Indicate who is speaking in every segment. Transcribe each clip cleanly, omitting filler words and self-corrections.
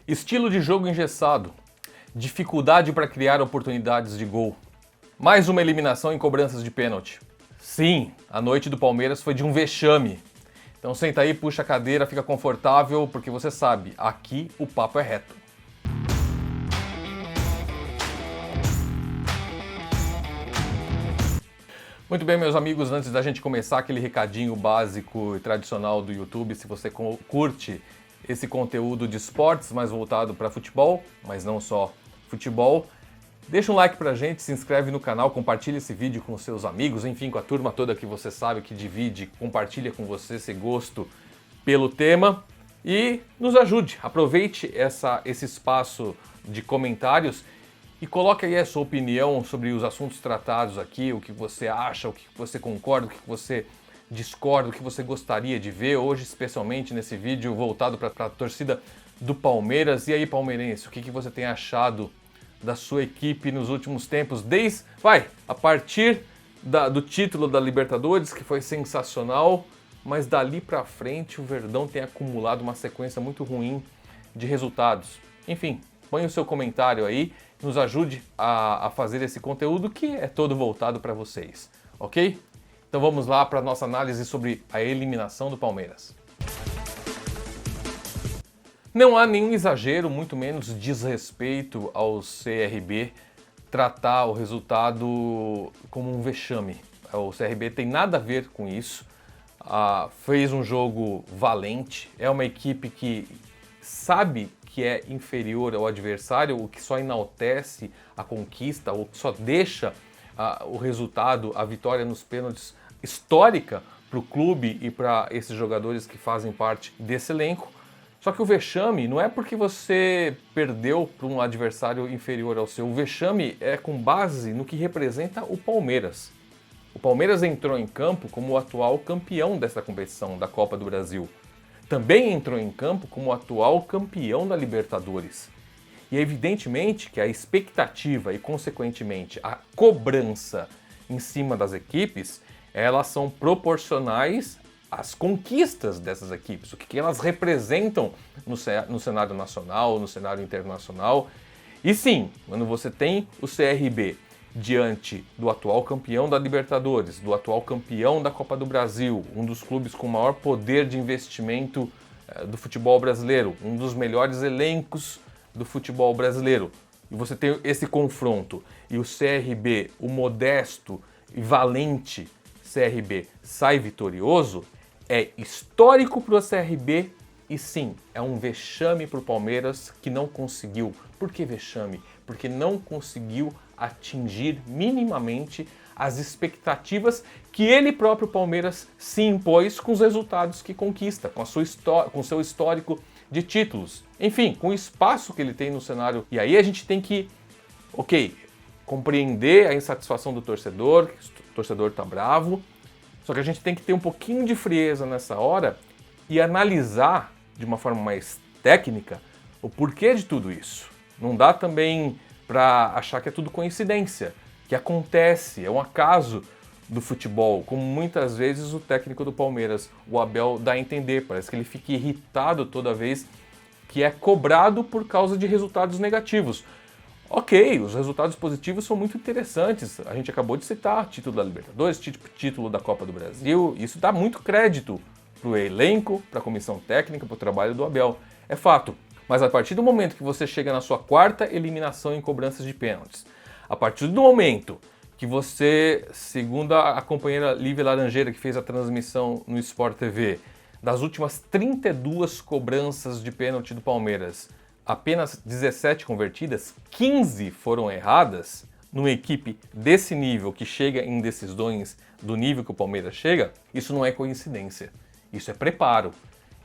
Speaker 1: Estilo de jogo engessado, dificuldade para criar oportunidades de gol, mais uma eliminação em cobranças de pênalti. Sim, a noite do Palmeiras foi de um vexame. Então senta aí, puxa a cadeira, fica confortável, porque você sabe, aqui o papo é reto. Muito bem, meus amigos, antes da gente começar aquele recadinho básico e tradicional do YouTube, se você curte esse conteúdo de esportes mais voltado para futebol, mas não só futebol, deixa um like pra gente, se inscreve no canal, compartilha esse vídeo com seus amigos, enfim, com a turma toda que você sabe que divide, compartilha com você esse gosto pelo tema e nos ajude. Aproveite esse espaço de comentários e coloque aí a sua opinião sobre os assuntos tratados aqui, o que você acha, o que você concorda, o que você discorda, o que você gostaria de ver hoje, especialmente nesse vídeo voltado para a torcida do Palmeiras. E aí, palmeirense, o que você tem achado da sua equipe nos últimos tempos, a partir do título da Libertadores, que foi sensacional, mas dali para frente o Verdão tem acumulado uma sequência muito ruim de resultados. Enfim, põe o seu comentário aí, nos ajude a fazer esse conteúdo que é todo voltado para vocês, ok? Então vamos lá para a nossa análise sobre a eliminação do Palmeiras. Não há nenhum exagero, muito menos desrespeito ao CRB tratar o resultado como um vexame. O CRB tem nada a ver com isso. Fez um jogo valente, é uma equipe que sabe que é inferior ao adversário, o que só enaltece a conquista, o que só deixa o resultado, a vitória nos pênaltis histórica para o clube e para esses jogadores que fazem parte desse elenco. Só que o vexame não é porque você perdeu para um adversário inferior ao seu. O vexame é com base no que representa o Palmeiras. O Palmeiras entrou em campo como o atual campeão dessa competição, da Copa do Brasil. Também entrou em campo como o atual campeão da Libertadores. E é evidentemente que a expectativa e, consequentemente, a cobrança em cima das equipes, elas são proporcionais às conquistas dessas equipes, o que elas representam no cenário nacional, no cenário internacional. E sim, quando você tem o CRB diante do atual campeão da Libertadores, do atual campeão da Copa do Brasil, um dos clubes com maior poder de investimento do futebol brasileiro, um dos melhores elencos do futebol brasileiro, e você tem esse confronto, e o CRB, o modesto e valente CRB, sai vitorioso, é histórico para o CRB e sim, é um vexame para o Palmeiras que não conseguiu. Por que vexame? Porque não conseguiu atingir minimamente as expectativas que ele próprio, Palmeiras, se impôs com os resultados que conquista, com o seu histórico de títulos. Enfim, com o espaço que ele tem no cenário. E aí a gente tem que, compreender a insatisfação do torcedor, o torcedor tá bravo, só que a gente tem que ter um pouquinho de frieza nessa hora e analisar de uma forma mais técnica o porquê de tudo isso. Não dá também para achar que é tudo coincidência, que acontece, é um acaso do futebol, como muitas vezes o técnico do Palmeiras, o Abel, dá a entender. Parece que ele fica irritado toda vez que é cobrado por causa de resultados negativos. Ok, os resultados positivos são muito interessantes. A gente acabou de citar título da Libertadores, título da Copa do Brasil. Isso dá muito crédito para o elenco, para a comissão técnica, para o trabalho do Abel. É fato. Mas a partir do momento que você chega na sua quarta eliminação em cobranças de pênaltis, a partir do momento que você, segundo a companheira Lívia Laranjeira, que fez a transmissão no Sport TV, das últimas 32 cobranças de pênalti do Palmeiras, apenas 17 convertidas, 15 foram erradas, numa equipe desse nível, que chega em decisões do nível que o Palmeiras chega, isso não é coincidência, isso é preparo,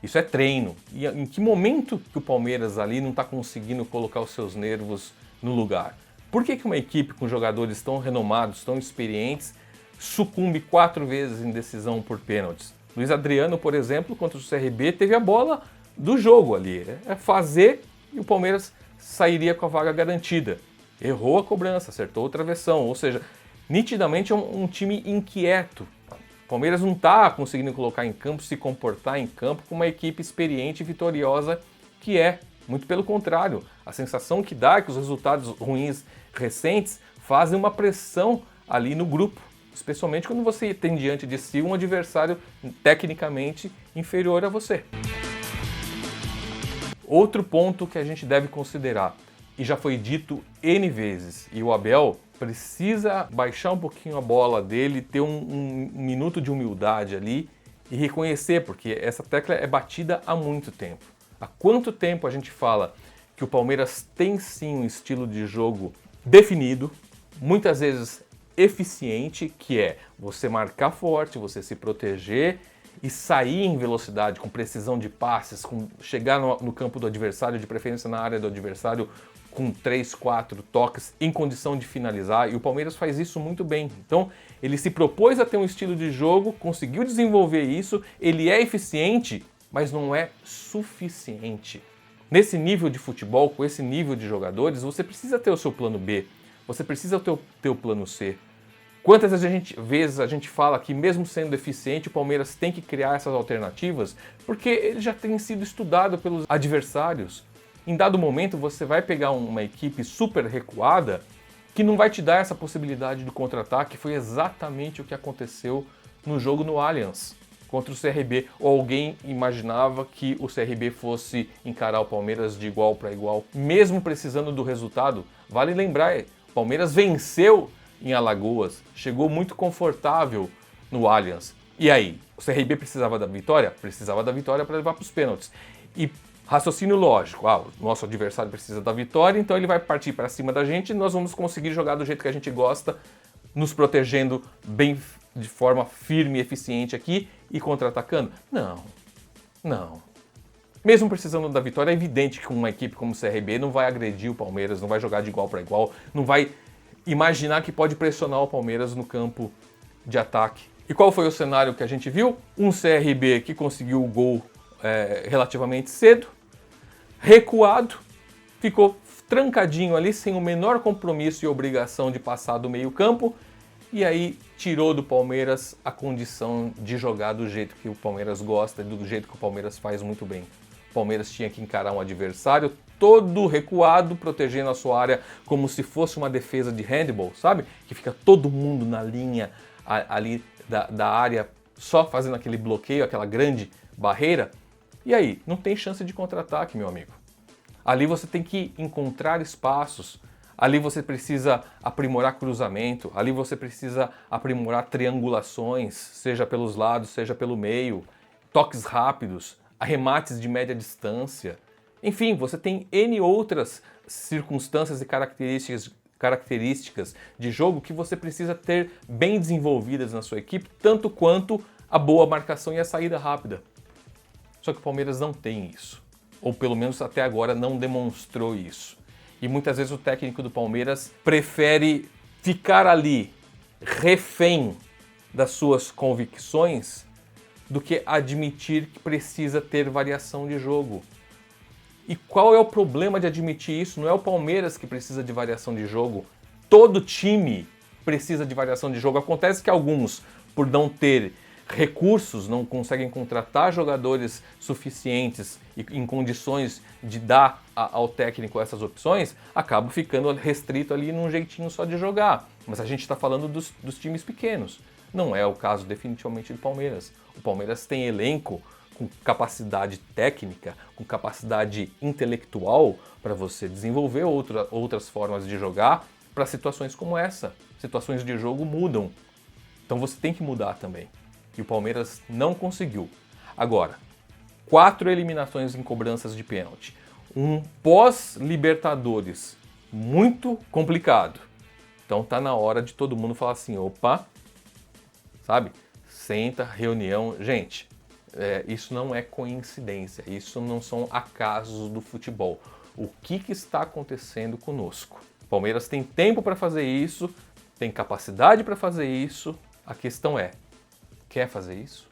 Speaker 1: isso é treino. E em que momento que o Palmeiras ali não está conseguindo colocar os seus nervos no lugar? Por que uma equipe com jogadores tão renomados, tão experientes, sucumbe 4 vezes em decisão por pênaltis? Luiz Adriano, por exemplo, contra o CRB, teve a bola do jogo ali. É fazer e o Palmeiras sairia com a vaga garantida. Errou a cobrança, acertou o travessão. Ou seja, nitidamente é um time inquieto. O Palmeiras não está conseguindo colocar em campo, se comportar em campo com uma equipe experiente e vitoriosa que é Muito pelo contrário, a sensação que dá é que os resultados ruins recentes fazem uma pressão ali no grupo, especialmente quando você tem diante de si um adversário tecnicamente inferior a você. Outro ponto que a gente deve considerar, e já foi dito N vezes, e o Abel precisa baixar um pouquinho a bola dele, ter um minuto de humildade ali e reconhecer, porque essa tecla é batida há muito tempo. Há quanto tempo a gente fala que o Palmeiras tem sim um estilo de jogo definido, muitas vezes eficiente, que é você marcar forte, você se proteger e sair em velocidade, com precisão de passes, chegar no campo do adversário, de preferência na área do adversário, com 3, 4 toques em condição de finalizar, e o Palmeiras faz isso muito bem. Então, ele se propôs a ter um estilo de jogo, conseguiu desenvolver isso, ele é eficiente, mas não é suficiente. Nesse nível de futebol, com esse nível de jogadores, você precisa ter o seu plano B, você precisa ter o plano C. Quantas vezes a gente fala que mesmo sendo eficiente, o Palmeiras tem que criar essas alternativas, porque ele já tem sido estudado pelos adversários. Em dado momento, você vai pegar uma equipe super recuada que não vai te dar essa possibilidade de contra-ataque. Foi exatamente o que aconteceu no jogo no Allianz contra o CRB. Ou alguém imaginava que o CRB fosse encarar o Palmeiras de igual para igual, mesmo precisando do resultado. Vale lembrar, o Palmeiras venceu em Alagoas, chegou muito confortável no Allianz. E aí, o CRB precisava da vitória? Precisava da vitória para levar para os pênaltis. E raciocínio lógico, o nosso adversário precisa da vitória, então ele vai partir para cima da gente e nós vamos conseguir jogar do jeito que a gente gosta, nos protegendo bem de forma firme e eficiente aqui e contra-atacando. Não. Mesmo precisando da vitória, é evidente que uma equipe como o CRB não vai agredir o Palmeiras, não vai jogar de igual para igual, não vai imaginar que pode pressionar o Palmeiras no campo de ataque. E qual foi o cenário que a gente viu? Um CRB que conseguiu o gol relativamente cedo, recuado, ficou trancadinho ali, sem o menor compromisso e obrigação de passar do meio-campo, e aí tirou do Palmeiras a condição de jogar do jeito que o Palmeiras gosta, do jeito que o Palmeiras faz muito bem. O Palmeiras tinha que encarar um adversário todo recuado, protegendo a sua área como se fosse uma defesa de handball, sabe? Que fica todo mundo na linha ali da área, só fazendo aquele bloqueio, aquela grande barreira. E aí, não tem chance de contra-ataque, meu amigo. Ali você tem que encontrar espaços, ali você precisa aprimorar cruzamento, ali você precisa aprimorar triangulações, seja pelos lados, seja pelo meio, toques rápidos, arremates de média distância. Enfim, você tem N outras circunstâncias e características de jogo que você precisa ter bem desenvolvidas na sua equipe, tanto quanto a boa marcação e a saída rápida. Só que o Palmeiras não tem isso, ou pelo menos até agora não demonstrou isso. E muitas vezes o técnico do Palmeiras prefere ficar ali refém das suas convicções do que admitir que precisa ter variação de jogo. E qual é o problema de admitir isso? Não é o Palmeiras que precisa de variação de jogo. Todo time precisa de variação de jogo. Acontece que alguns, por não ter recursos, não conseguem contratar jogadores suficientes e em condições de dar ao técnico essas opções, acabam ficando restrito ali num jeitinho só de jogar. Mas a gente está falando dos times pequenos. Não é o caso definitivamente do Palmeiras. O Palmeiras tem elenco com capacidade técnica, com capacidade intelectual para você desenvolver outras formas de jogar para situações como essa. Situações de jogo mudam. Então você tem que mudar também. E o Palmeiras não conseguiu. Agora, 4 eliminações em cobranças de pênalti. Um pós-Libertadores muito complicado. Então tá na hora de todo mundo falar assim, opa, sabe? Senta, reunião. Gente, isso não é coincidência, isso não são acasos do futebol. O que está acontecendo conosco? O Palmeiras tem tempo para fazer isso, tem capacidade para fazer isso. A questão é, quer fazer isso?